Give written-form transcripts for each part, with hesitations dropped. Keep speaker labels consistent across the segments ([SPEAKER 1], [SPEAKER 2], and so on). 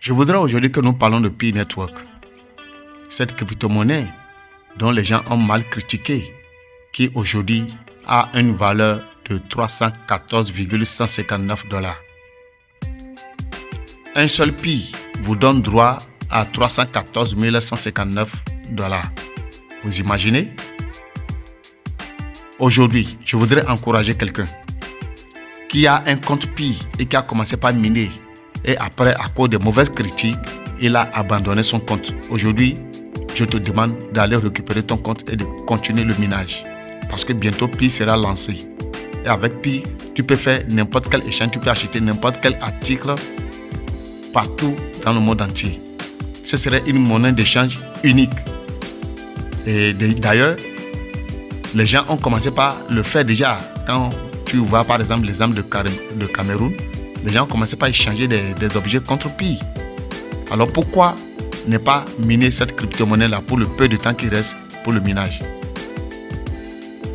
[SPEAKER 1] Je voudrais aujourd'hui que nous parlons de Pi Network. Cette crypto-monnaie dont les gens ont mal critiqué, qui aujourd'hui a une valeur de 314,159 $. Un seul Pi vous donne droit à 314 159 $. Vous imaginez? Aujourd'hui, je voudrais encourager quelqu'un qui a un compte Pi et qui a commencé par miner et après, à cause de mauvaises critiques, il a abandonné son compte. Aujourd'hui, je te demande d'aller récupérer ton compte et de continuer le minage. Parce que bientôt, Pi sera lancé. Et avec Pi, tu peux faire n'importe quel échange, tu peux acheter n'importe quel article partout dans le monde entier. Ce serait une monnaie d'échange unique. Et d'ailleurs, les gens ont commencé par le faire déjà. Quand tu vois par exemple l'exemple de Cameroun, les gens ont commencé par échanger des objets contre Pi. Alors pourquoi ne pas miner cette crypto-monnaie-là pour le peu de temps qui reste pour le minage?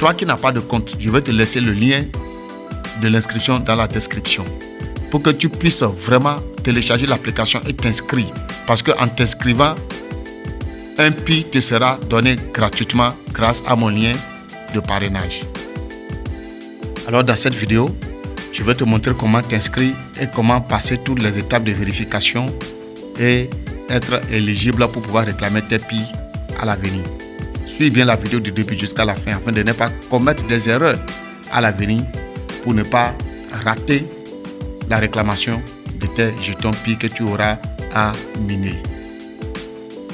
[SPEAKER 1] Toi qui n'as pas de compte, je vais te laisser le lien de l'inscription dans la description pour que tu puisses vraiment télécharger l'application et t'inscrire. Parce qu'en t'inscrivant, un Pi te sera donné gratuitement grâce à mon lien de parrainage. Alors dans cette vidéo, je vais te montrer comment t'inscrire et comment passer toutes les étapes de vérification et être éligible pour pouvoir réclamer tes Pi à l'avenir. Suis bien la vidéo du début jusqu'à la fin afin de ne pas commettre des erreurs à l'avenir pour ne pas rater la réclamation de tes jetons Pi que tu auras à miner.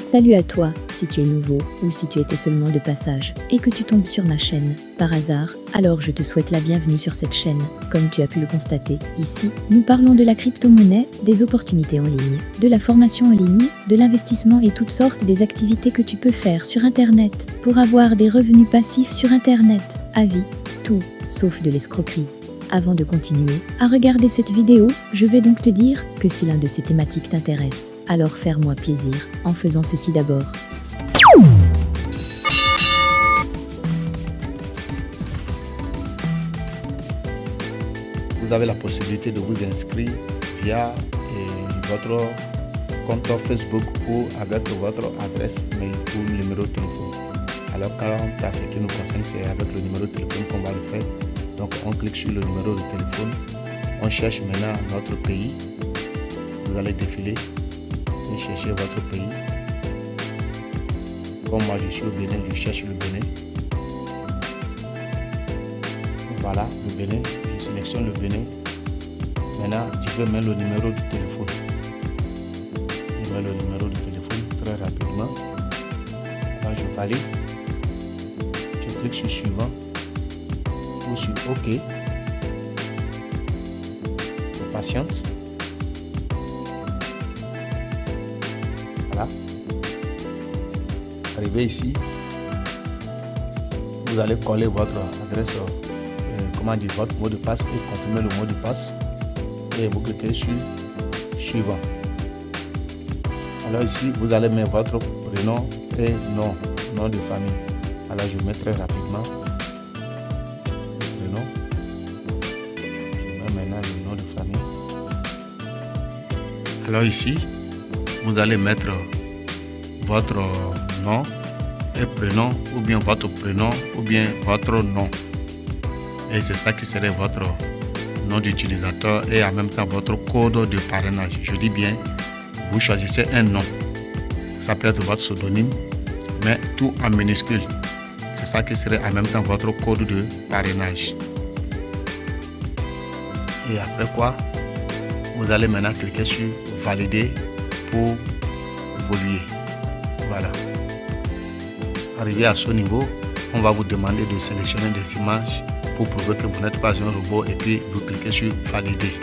[SPEAKER 2] Salut à toi, si tu es nouveau ou si tu étais seulement de passage et que tu tombes sur ma chaîne par hasard, alors je te souhaite la bienvenue sur cette chaîne. Comme tu as pu le constater, ici, nous parlons de la crypto-monnaie, des opportunités en ligne, de la formation en ligne, de l'investissement et toutes sortes des activités que tu peux faire sur Internet pour avoir des revenus passifs sur Internet, à vie, tout, sauf de l'escroquerie. Avant de continuer à regarder cette vidéo, je vais donc te dire que si l'un de ces thématiques t'intéresse, alors faire-moi plaisir en faisant ceci d'abord.
[SPEAKER 1] Vous avez la possibilité de vous inscrire via votre compte Facebook ou avec votre adresse mail ou numéro de téléphone. Alors quant à ce qui nous concerne, c'est avec le numéro de téléphone qu'on va le faire. Donc on clique sur le numéro de téléphone, on cherche maintenant notre pays, vous allez défiler et chercher votre pays. Comme moi je suis au Bénin, je cherche le Bénin. Voilà le Bénin, je sélectionne le Bénin. Maintenant je peux mettre le numéro de téléphone. Je mets le numéro de téléphone très rapidement. Là je valide, je clique sur suivant. Ou sur OK, je patiente. Voilà. Arrivé ici, vous allez coller votre adresse, votre mot de passe et confirmer le mot de passe. Et vous cliquez sur suivant. Alors ici, vous allez mettre votre prénom et nom de famille. Alors je mets très rapidement. Alors ici, vous allez mettre votre nom et prénom, ou bien votre prénom, ou bien votre nom. Et c'est ça qui serait votre nom d'utilisateur et en même temps votre code de parrainage. Je dis bien, vous choisissez un nom. Ça peut être votre pseudonyme, mais tout en minuscule. C'est ça qui serait en même temps votre code de parrainage. Et après quoi, vous allez maintenant cliquer sur valider pour évoluer. Voilà. Arrivé à ce niveau, on va vous demander de sélectionner des images pour prouver que vous n'êtes pas un robot et puis vous cliquez sur valider.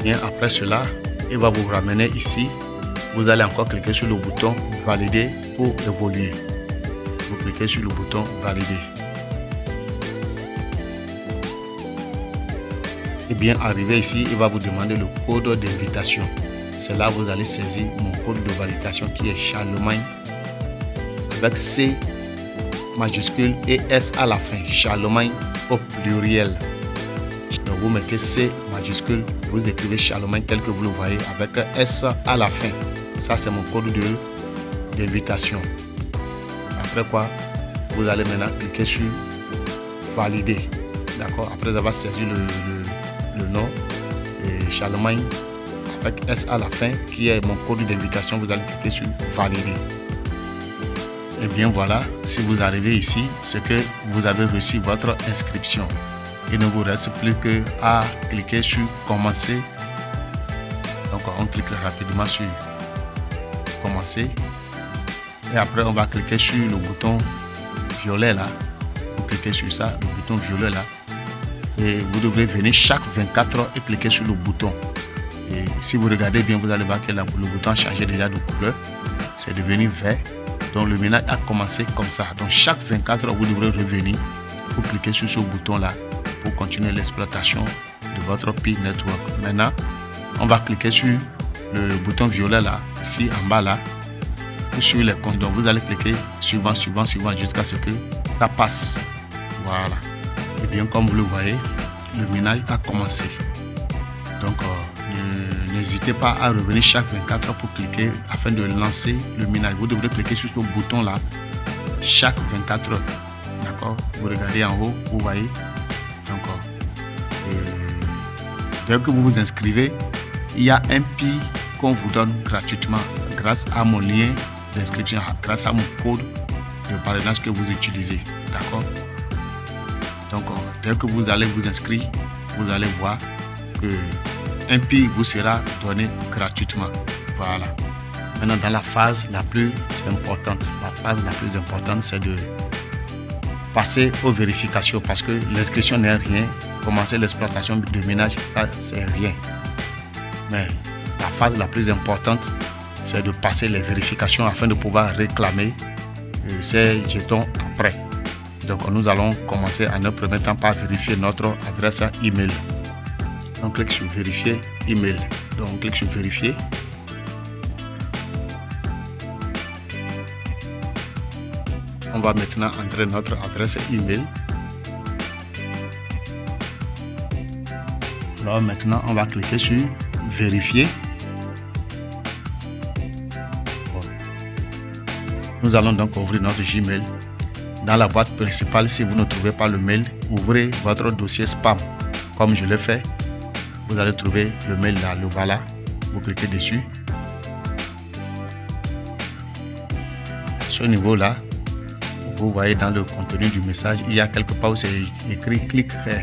[SPEAKER 1] Bien après cela, il va vous ramener ici. Vous allez encore cliquer sur le bouton valider pour évoluer. Vous cliquez sur le bouton valider. Et bien arrivé ici, il va vous demander le code d'invitation. C'est là que vous allez saisir mon code de validation qui est Charlemagne avec C majuscule et S à la fin. Charlemagne au pluriel. Donc vous mettez C majuscule, vous écrivez Charlemagne tel que vous le voyez avec S à la fin. Ça, c'est mon code d'invitation. Après quoi, vous allez maintenant cliquer sur valider. D'accord? Après avoir saisi le nom Charlemagne avec S à la fin, qui est mon code d'invitation, vous allez cliquer sur valider. Et bien voilà, si vous arrivez ici, c'est que vous avez reçu votre inscription. Il ne vous reste plus qu'à cliquer sur commencer. Donc on clique rapidement sur commencer. Et après on va cliquer sur le bouton violet là. Vous cliquez sur ça, le bouton violet là. Et vous devrez venir chaque 24 heures et cliquer sur le bouton. Et si vous regardez bien, vous allez voir que le bouton a changé déjà de couleur. C'est devenu vert. Donc le ménage a commencé comme ça. Donc chaque 24 heures, vous devrez revenir pour cliquer sur ce bouton là pour continuer l'exploitation de votre Pi Network. Maintenant, on va cliquer sur le bouton violet là, ici en bas là, ou sur les comptes. Donc vous allez cliquer suivant jusqu'à ce que ça passe. Voilà. Et bien comme vous le voyez, le ménage a commencé. Donc n'hésitez pas à revenir chaque 24 heures pour cliquer afin de lancer le ménage. Vous devrez cliquer sur ce bouton là chaque 24 heures. D'accord? Vous regardez en haut, vous voyez. Donc dès que vous vous inscrivez, il y a un Pi qu'on vous donne gratuitement grâce à mon lien d'inscription, grâce à mon code de parrainage que vous utilisez. D'accord? Donc dès que vous allez vous inscrire, vous allez voir que un Pi vous sera donné gratuitement. Voilà. Maintenant, dans la phase la plus importante, c'est de passer aux vérifications, parce que l'inscription n'est rien. Commencer l'exploitation de ménage, ça c'est rien. Mais la phase la plus importante, c'est de passer les vérifications afin de pouvoir réclamer ces jetons après. Donc nous allons commencer en un premier temps par vérifier notre adresse email. On clique sur vérifier email. Donc on clique sur vérifier. On va maintenant entrer notre adresse email. Alors maintenant on va cliquer sur vérifier. Nous allons donc ouvrir notre Gmail. Dans la boîte principale, si vous ne trouvez pas le mail, ouvrez votre dossier spam. Comme je l'ai fait, vous allez trouver le mail là, le voilà. Vous cliquez dessus. À ce niveau là, vous voyez dans le contenu du message, il y a quelque part où c'est écrit click here.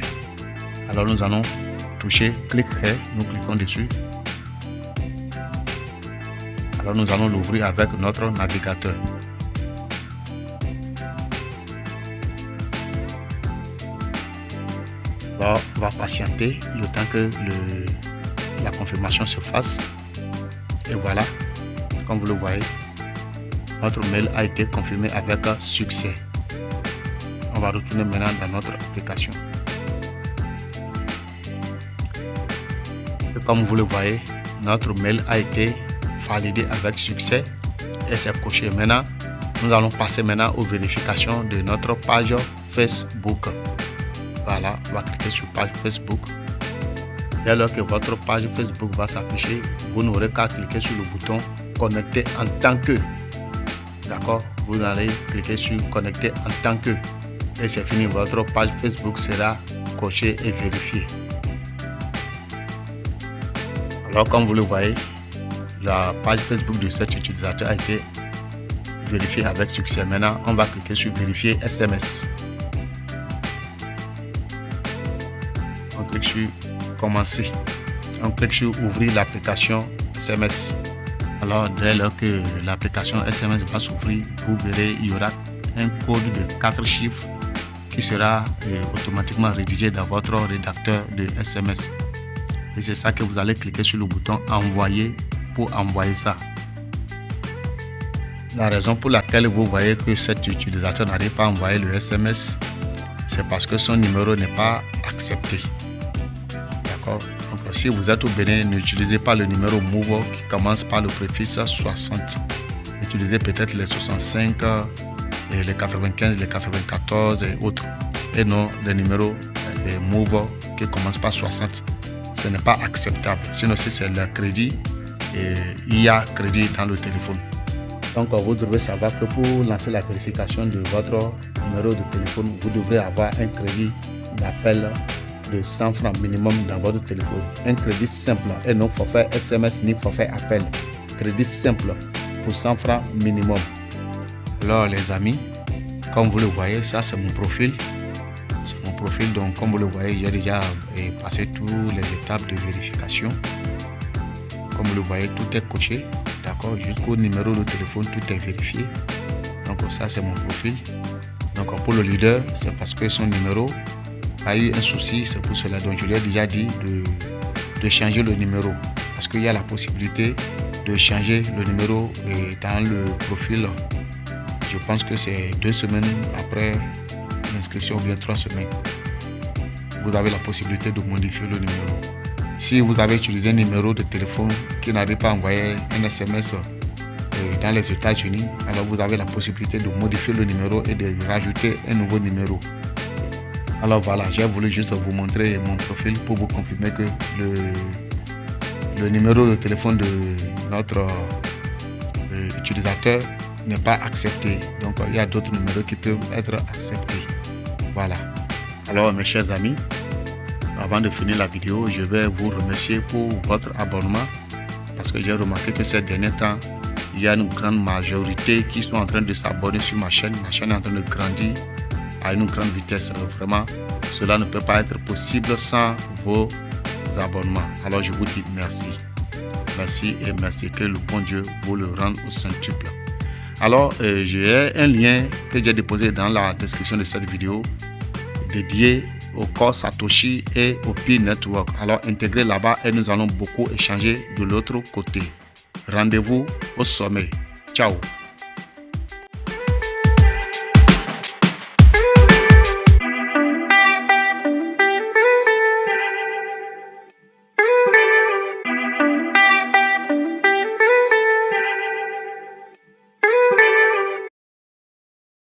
[SPEAKER 1] Alors nous allons toucher click here, nous cliquons dessus. Alors nous allons l'ouvrir avec notre navigateur. Alors, on va patienter le temps que la confirmation se fasse. Et voilà, comme vous le voyez, notre mail a été confirmé avec succès. On va retourner maintenant dans notre application. Et comme vous le voyez, notre mail a été validé avec succès et c'est coché. Maintenant, nous allons passer maintenant aux vérifications de notre page Facebook. Voilà, on va cliquer sur page Facebook. Dès lors que votre page Facebook va s'afficher, vous n'aurez qu'à cliquer sur le bouton connecter en tant que. D'accord? Vous allez cliquer sur connecter en tant que. Et c'est fini, votre page Facebook sera cochée et vérifiée. Alors comme vous le voyez, la page Facebook de cet utilisateur a été vérifiée avec succès. Maintenant, on va cliquer sur vérifier SMS. On clique sur commencer. On clique sur ouvrir l'application SMS. Alors, dès lors que l'application SMS va s'ouvrir, vous verrez, il y aura un code de 4 chiffres qui sera automatiquement rédigé dans votre rédacteur de SMS. Et c'est ça que vous allez cliquer sur le bouton envoyer pour envoyer ça. La raison pour laquelle vous voyez que cet utilisateur n'arrive pas à envoyer le SMS, c'est parce que son numéro n'est pas accepté. D'accord? Donc si vous êtes au Bénin, n'utilisez pas le numéro Movo qui commence par le préfixe 60. Utilisez peut-être les 65, et les 95, les 94 et autres. Et non les numéros Move qui commence par 60. Ce n'est pas acceptable. Sinon, si c'est le crédit, il y a crédit dans le téléphone. Donc, vous devez savoir que pour lancer la vérification de votre numéro de téléphone, vous devrez avoir un crédit d'appel de 100 francs minimum dans votre téléphone. Un crédit simple et non forfait SMS ni forfait appel. Crédit simple pour 100 francs minimum. Alors les amis, comme vous le voyez, ça c'est mon profil. C'est mon profil, donc comme vous le voyez, j'ai déjà passé toutes les étapes de vérification. Comme vous le voyez, tout est coché, d'accord, jusqu'au numéro de téléphone, tout est vérifié. Donc ça c'est mon profil. Donc pour le leader, c'est parce que son numéro a eu un souci, c'est pour cela. Donc je lui ai déjà dit de changer le numéro, parce qu'il y a la possibilité de changer le numéro dans le profil. Je pense que c'est 2 semaines après l'inscription ou bien 3 semaines. Vous avez la possibilité de modifier le numéro. Si vous avez utilisé un numéro de téléphone qui n'avait pas envoyé un SMS dans les États-Unis, alors vous avez la possibilité de modifier le numéro et de rajouter un nouveau numéro. Alors voilà, j'ai voulu juste vous montrer mon profil pour vous confirmer que le numéro de téléphone de notre utilisateur n'est pas accepté. Donc il y a d'autres numéros qui peuvent être acceptés. Voilà. Alors mes chers amis, avant de finir la vidéo, je vais vous remercier pour votre abonnement, parce que j'ai remarqué que ces derniers temps, il y a une grande majorité qui sont en train de s'abonner sur ma chaîne. Ma chaîne est en train de grandir à une grande vitesse. Alors vraiment, cela ne peut pas être possible sans vos abonnements. Alors je vous dis merci. Merci et merci, que le bon Dieu vous le rende au centuple. Alors j'ai un lien que j'ai déposé dans la description de cette vidéo dédié au Core Satoshi et au Pi Network. Alors intégrez là-bas et nous allons beaucoup échanger de l'autre côté. Rendez-vous au sommet. Ciao.